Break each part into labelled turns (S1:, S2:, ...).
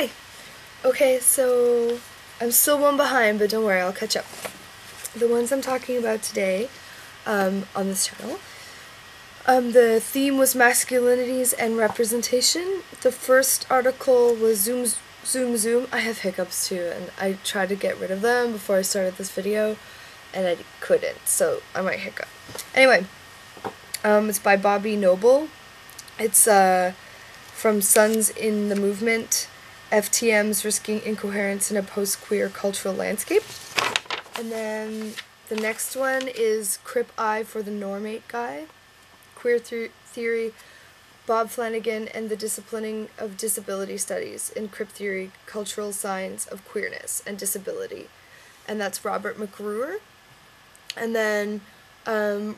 S1: Hi! Okay, so I'm still one behind, but don't worry, I'll catch up. The ones I'm talking about today on this channel, the theme was masculinities and representation. The first article was zoom. I have hiccups too, and I tried to get rid of them before I started this video, and I couldn't, so I might hiccup. Anyway, it's by Bobby Noble. It's from Sons in the Movement, FTMs Risking Incoherence in a Post-Queer Cultural Landscape. And then the next one is Crip I for the Normate Guy, Queer Theory, Bob Flanagan and the Disciplining of Disability Studies in Crip Theory, Cultural Signs of Queerness and Disability. And that's Robert McGruer. And then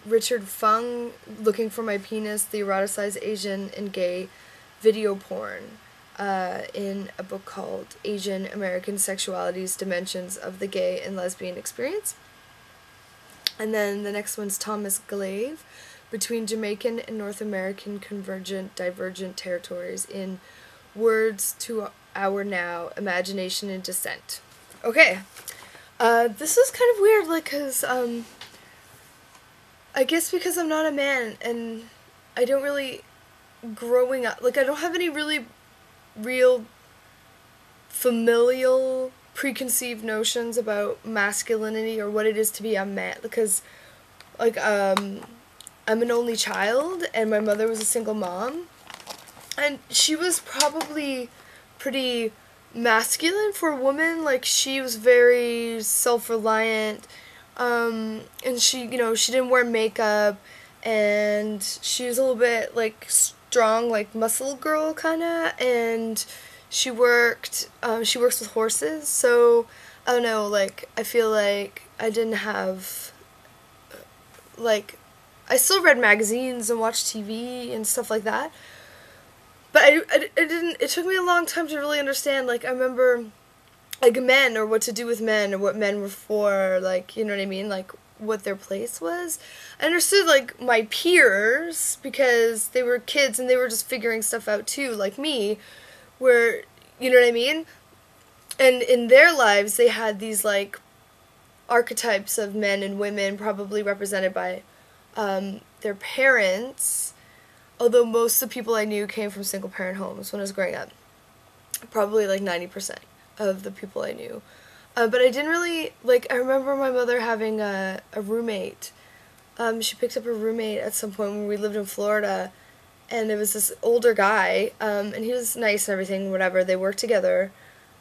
S1: Richard Fung, Looking for My Penis, the Eroticized Asian and Gay Video Porn, in a book called Asian American Sexualities, Dimensions of the Gay and Lesbian Experience. And then the next one's Thomas Glave, Between Jamaican and North American Divergent Territories in Words to Our Now, Imagination and Dissent. Okay, this is kind of weird, like, cause, I guess because I'm not a man, and I don't really, growing up, like, I don't have any really real familial preconceived notions about masculinity or what it is to be a man, because, like, I'm an only child, and my mother was a single mom, and she was probably pretty masculine for a woman. Like, she was very self-reliant, and she, you know, she didn't wear makeup, and she was a little bit, like, strong, like, muscle girl, kinda, and she works with horses, so, I don't know, like, I feel like I didn't have, like, I still read magazines and watched TV and stuff like that, but I didn't, it took me a long time to really understand, like, I remember, like, men, or what to do with men, or what men were for, like, you know what I mean, like, what their place was. I understood, like, my peers, because they were kids and they were just figuring stuff out too, like me, where, you know what I mean, and in their lives they had these, like, archetypes of men and women, probably represented by their parents, although most of the people I knew came from single parent homes when I was growing up, probably like 90% of the people I knew. But I didn't really, like, I remember my mother having a roommate. She picked up a roommate at some point when we lived in Florida, and it was this older guy, and he was nice and everything, whatever, they worked together,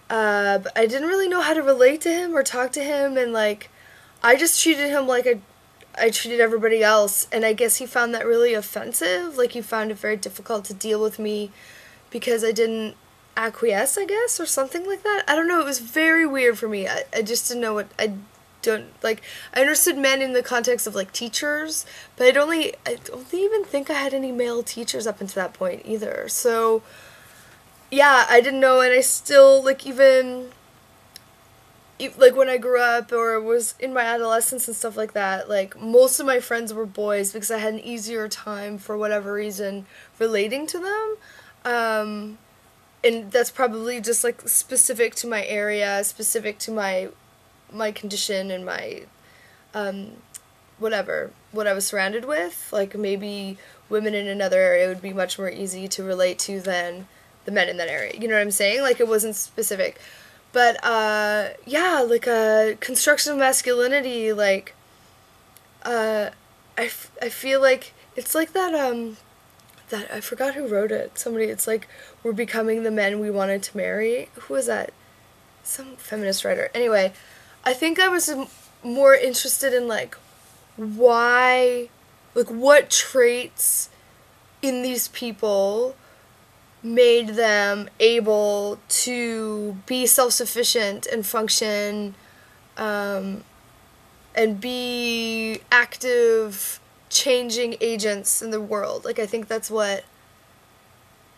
S1: but I didn't really know how to relate to him or talk to him, and, like, I just treated him like I treated everybody else, and I guess he found that really offensive. Like, he found it very difficult to deal with me because I didn't acquiesce, I guess, or something like that. I don't know, it was very weird for me. I just didn't know what, I understood men in the context of, like, teachers, but I don't even think I had any male teachers up until that point either. So, yeah, I didn't know, and I still, like, even, like, when I grew up or was in my adolescence and stuff like that, like, most of my friends were boys because I had an easier time, for whatever reason, relating to them. And that's probably just, like, specific to my area, specific to my condition and my, whatever, what I was surrounded with. Like, maybe women in another area would be much more easy to relate to than the men in that area. You know what I'm saying? Like, it wasn't specific. But, yeah, like, construction of masculinity, like, I feel like, it's like that, I forgot who wrote it. Somebody, it's like, we're becoming the men we wanted to marry. Who was that? Some feminist writer. Anyway, I think I was more interested in, like, why, like, what traits in these people made them able to be self-sufficient and function, and be active, changing agents in the world. Like, I think that's what,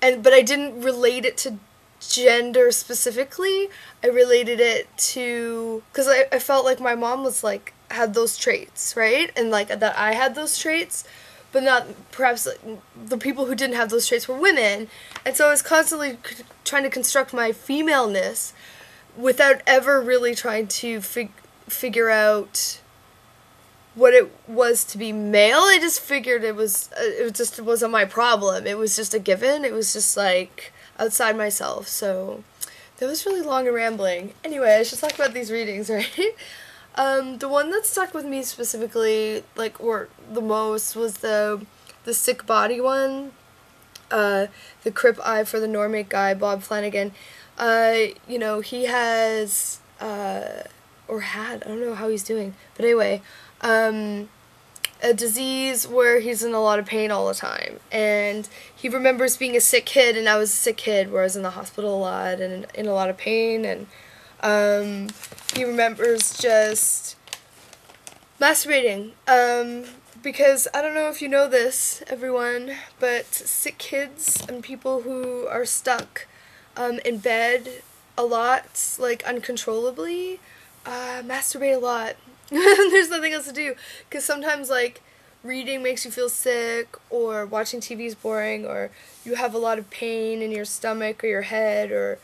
S1: but I didn't relate it to gender specifically. I related it to, because I felt like my mom was, like, had those traits, right? And, like, that I had those traits, but not perhaps like, the people who didn't have those traits were women. And so I was constantly trying to construct my femaleness without ever really trying to figure out what it was to be male. I just figured it wasn't my problem. It was just a given. It was just like outside myself. So that was really long and rambling. Anyway, I should talk about these readings, right? The one that stuck with me specifically, like, or the most, was the sick body one. The Crip Eye for the Normate guy, Bob Flanagan. You know, he has, or had, I don't know how he's doing, but anyway, a disease where he's in a lot of pain all the time, and he remembers being a sick kid, and I was a sick kid where I was in the hospital a lot and in a lot of pain, and he remembers just masturbating, because I don't know if you know this, everyone, but sick kids and people who are stuck in bed a lot, like uncontrollably, masturbate a lot. There's nothing else to do, because sometimes, like, reading makes you feel sick, or watching TV is boring, or you have a lot of pain in your stomach or your head, or,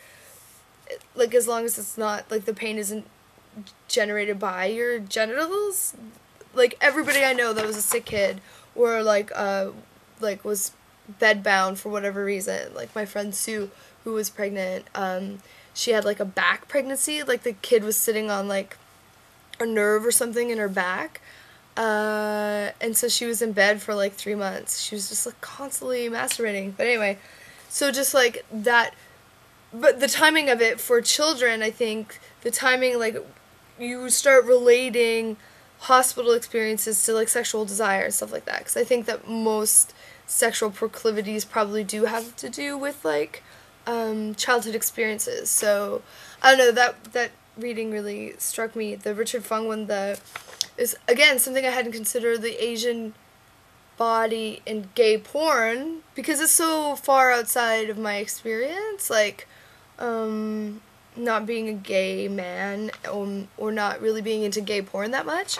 S1: like, as long as it's not, like, the pain isn't generated by your genitals. Like, everybody I know that was a sick kid, or, like, was bedbound for whatever reason. Like, my friend Sue, who was pregnant, she had, like, a back pregnancy. Like, the kid was sitting on, like, a nerve or something in her back, and so she was in bed for like 3 months. She was just like constantly masturbating. But anyway, so just like that, but the timing of it for children, I think the timing, like, you start relating hospital experiences to like sexual desire and stuff like that, because I think that most sexual proclivities probably do have to do with like childhood experiences. So I don't know, that reading really struck me. The Richard Fung one is, again, something I hadn't considered, the Asian body in gay porn, because it's so far outside of my experience, like, not being a gay man, or not really being into gay porn that much.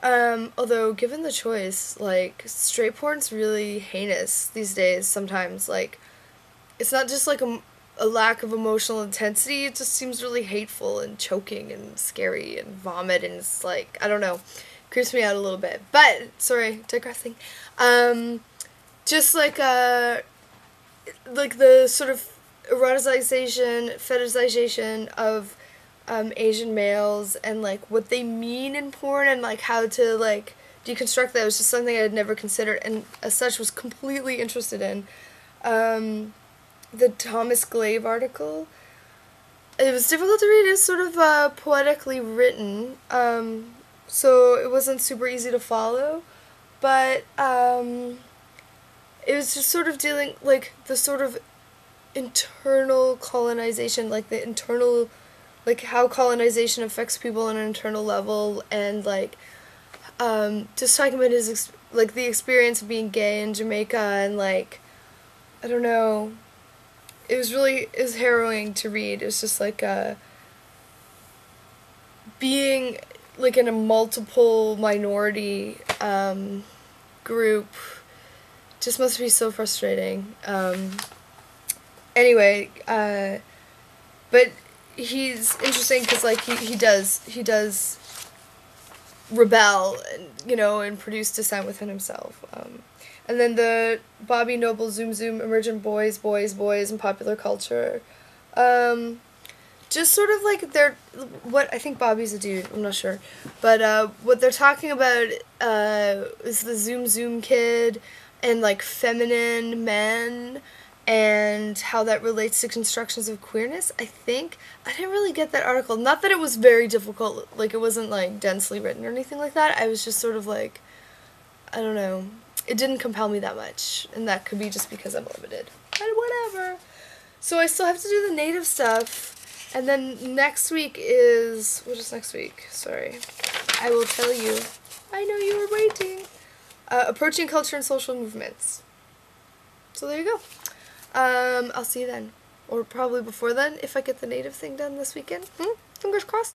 S1: Although, given the choice, like, straight porn's really heinous these days sometimes. Like, it's not just like a lack of emotional intensity, it just seems really hateful and choking and scary and vomit, and it's like, I don't know, creeps me out a little bit. But, sorry, digressing. Just like the sort of eroticization, fetishization of Asian males, and like what they mean in porn, and like how to like deconstruct that was just something I had never considered, and as such was completely interested in. The Thomas Glave article, it was difficult to read. It's sort of poetically written, so it wasn't super easy to follow, but it was just sort of dealing, like, the sort of internal colonization, like the internal, like how colonization affects people on an internal level, and like just talking about his like the experience of being gay in Jamaica, and like, I don't know, it was harrowing to read. It was just like being like in a multiple minority group just must be so frustrating. Anyway, but he's interesting because like he does rebel, and, you know, and produce dissent within himself. And then the Bobby Noble Zoom Zoom Emergent Boys in Popular Culture. Just sort of like what I think Bobby's a dude, I'm not sure. But what they're talking about is the Zoom Zoom kid and like feminine men, and how that relates to constructions of queerness, I think. I didn't really get that article. Not that it was very difficult, like it wasn't like densely written or anything like that. I was just sort of like, I don't know. It didn't compel me that much, and that could be just because I'm limited. But whatever. So I still have to do the native stuff, and then next week is, what is next week? Sorry. I will tell you. I know you were waiting. Approaching culture and social movements. So there you go. I'll see you then. Or probably before then, if I get the native thing done this weekend. Fingers crossed.